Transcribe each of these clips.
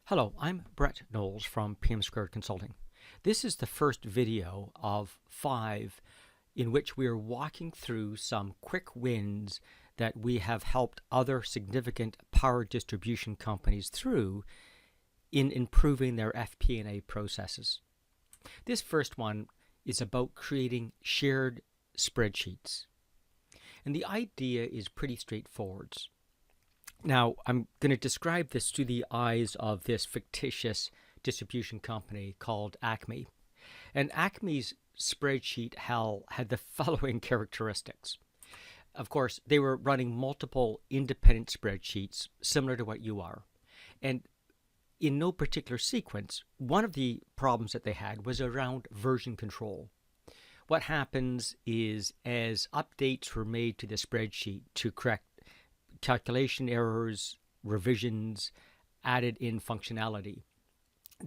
Hello, I'm Brett Knowles from PM2 Consulting. This is the first video of 5 in which we are walking through some quick wins that we have helped other significant power distribution companies through in improving their FP&A processes. This first one is about creating shared spreadsheets. And the idea is pretty straightforward. Now, I'm going to describe this through the eyes of this fictitious distribution company called Acme. And Acme's spreadsheet had the following characteristics. Of course, they were running multiple independent spreadsheets similar to what you are. And in no particular sequence, one of the problems that they had was around version control. What happens is as updates were made to the spreadsheet to correct calculation errors, revisions, added in functionality,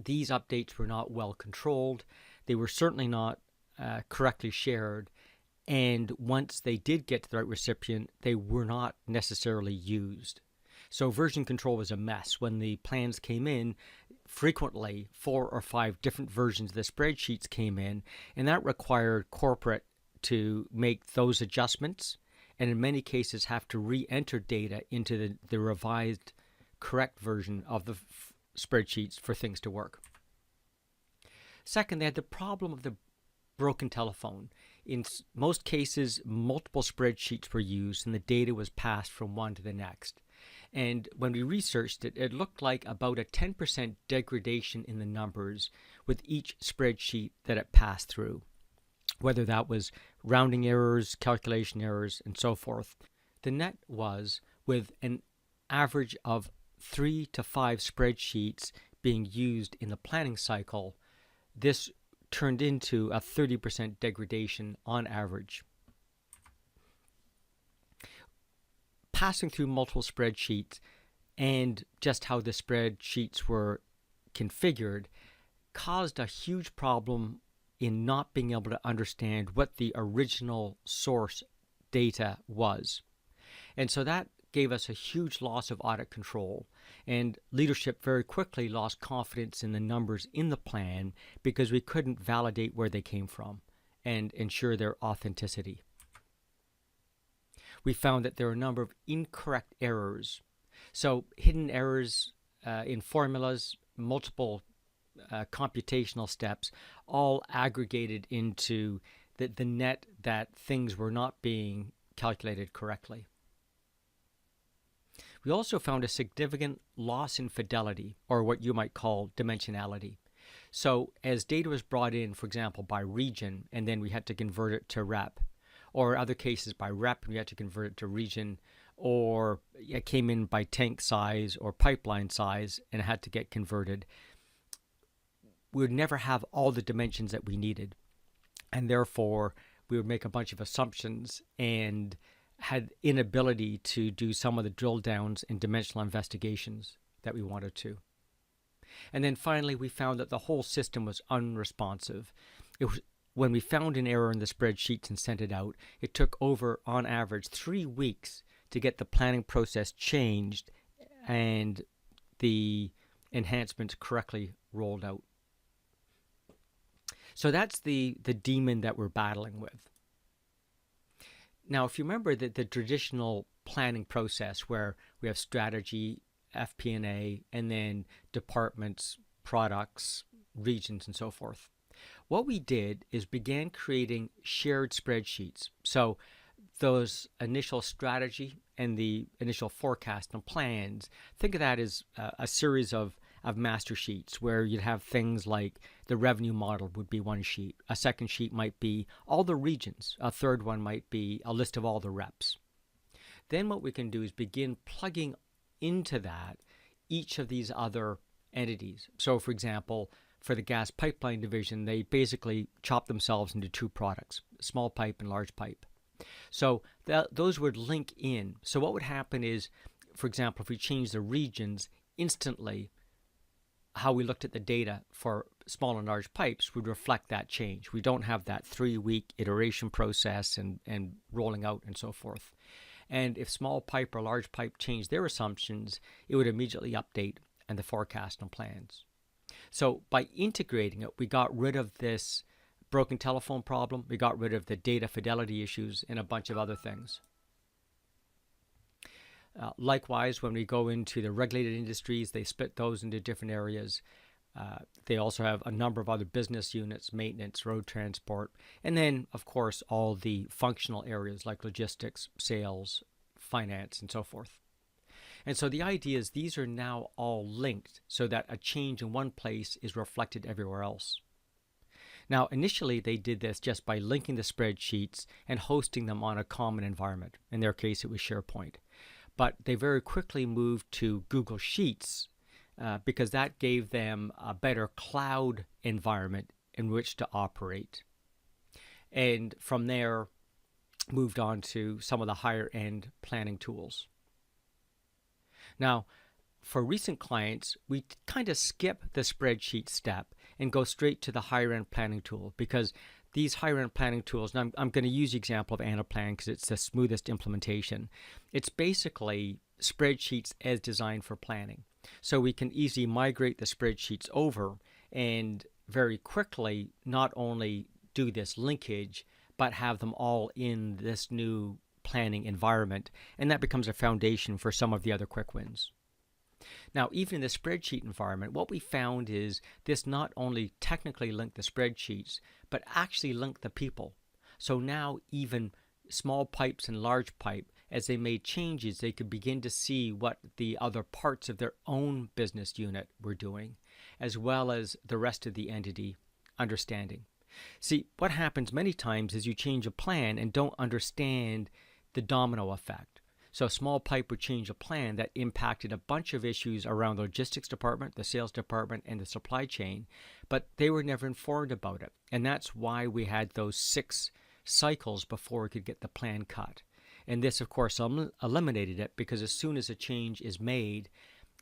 these updates were not well controlled. They were certainly not correctly shared. And once they did get to the right recipient, they were not necessarily used. So version control was a mess. When the plans came in, frequently 4 or 5 different versions of the spreadsheets came in, and that required corporate to make those adjustments and in many cases have to re-enter data into the revised correct version of the spreadsheets for things to work. Second, they had the problem of the broken telephone. In most cases, multiple spreadsheets were used and the data was passed from one to the next. And when we researched it, it looked like about a 10% degradation in the numbers with each spreadsheet that it passed through, whether that was rounding errors, calculation errors, and so forth. The net was, with an average of 3 to 5 spreadsheets being used in the planning cycle, this turned into a 30% degradation on average. Passing through multiple spreadsheets and just how the spreadsheets were configured caused a huge problem in not being able to understand what the original source data was. And so that gave us a huge loss of audit control, and leadership very quickly lost confidence in the numbers in the plan because we couldn't validate where they came from and ensure their authenticity. We found that there were a number of incorrect errors. So hidden errors in formulas, multiple computational steps, all aggregated into the net that things were not being calculated correctly. We also found a significant loss in fidelity, or what you might call dimensionality. So as data was brought in, for example, by region, and then we had to convert it to rep, or other cases by rep, and we had to convert it to region, or it came in by tank size or pipeline size and it had to get converted, we would never have all the dimensions that we needed. And therefore, we would make a bunch of assumptions and had inability to do some of the drill downs and dimensional investigations that we wanted to. And then finally, we found that the whole system was unresponsive. When we found an error in the spreadsheets and sent it out, it took over, on average, 3 weeks to get the planning process changed and the enhancements correctly rolled out. So that's the demon that we're battling with. Now, if you remember the traditional planning process where we have strategy, FP&A, and then departments, products, regions, and so forth, what we did is began creating shared spreadsheets. So those initial strategy and the initial forecast and plans, think of that as a series of master sheets where you'd have things like the revenue model would be one sheet. A second sheet might be all the regions. A third one might be a list of all the reps. Then what we can do is begin plugging into that each of these other entities. So for example, for the gas pipeline division, they basically chop themselves into 2 products, small pipe and large pipe. So those would link in. So what would happen is, for example, if we change the regions, instantly how we looked at the data for small and large pipes would reflect that change. We don't have that 3-week iteration process and rolling out and so forth. And if small pipe or large pipe changed their assumptions, it would immediately update and the forecast and plans. So by integrating it, we got rid of this broken telephone problem, we got rid of the data fidelity issues, and a bunch of other things. Likewise, when we go into the regulated industries, they split those into different areas. They also have a number of other business units, maintenance, road transport, and then, of course, all the functional areas like logistics, sales, finance, and so forth. And so the idea is these are now all linked so that a change in one place is reflected everywhere else. Now, initially, they did this just by linking the spreadsheets and hosting them on a common environment. In their case, it was SharePoint. But they very quickly moved to Google Sheets because that gave them a better cloud environment in which to operate. And from there, moved on to some of the higher end planning tools. Now, for recent clients, we kind of skip the spreadsheet step and go straight to the higher end planning tool, because these higher end planning tools, and I'm going to use the example of Anaplan because it's the smoothest implementation. It's basically spreadsheets as designed for planning. So we can easily migrate the spreadsheets over and very quickly not only do this linkage, but have them all in this new planning environment. And that becomes a foundation for some of the other quick wins. Now, even in the spreadsheet environment, what we found is this not only technically linked the spreadsheets, but actually linked the people. So now even small pipes and large pipe, as they made changes, they could begin to see what the other parts of their own business unit were doing, as well as the rest of the entity understanding. See, what happens many times is you change a plan and don't understand the domino effect. So small pipe would change a plan that impacted a bunch of issues around the logistics department, the sales department, and the supply chain, but they were never informed about it. And that's why we had those 6 cycles before we could get the plan cut. And this, of course, eliminated it, because as soon as a change is made,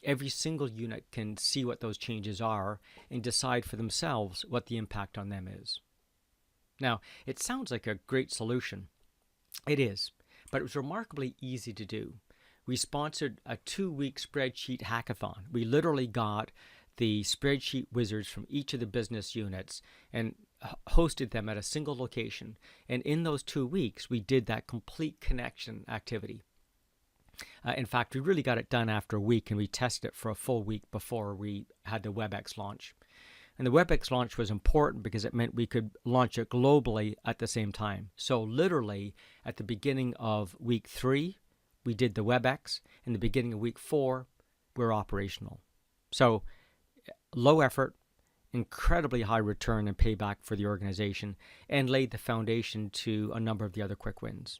every single unit can see what those changes are and decide for themselves what the impact on them is. Now, it sounds like a great solution. It is. But it was remarkably easy to do. We sponsored a 2-week spreadsheet hackathon. We literally got the spreadsheet wizards from each of the business units and hosted them at a single location. And in those 2 weeks, we did that complete connection activity. In fact, we really got it done after a week, and we tested it for a full week before we had the WebEx launch. And the WebEx launch was important because it meant we could launch it globally at the same time. So literally, at the beginning of week 3, we did the WebEx. In the beginning of week 4, we're operational. So low effort, incredibly high return and payback for the organization, and laid the foundation to a number of the other quick wins.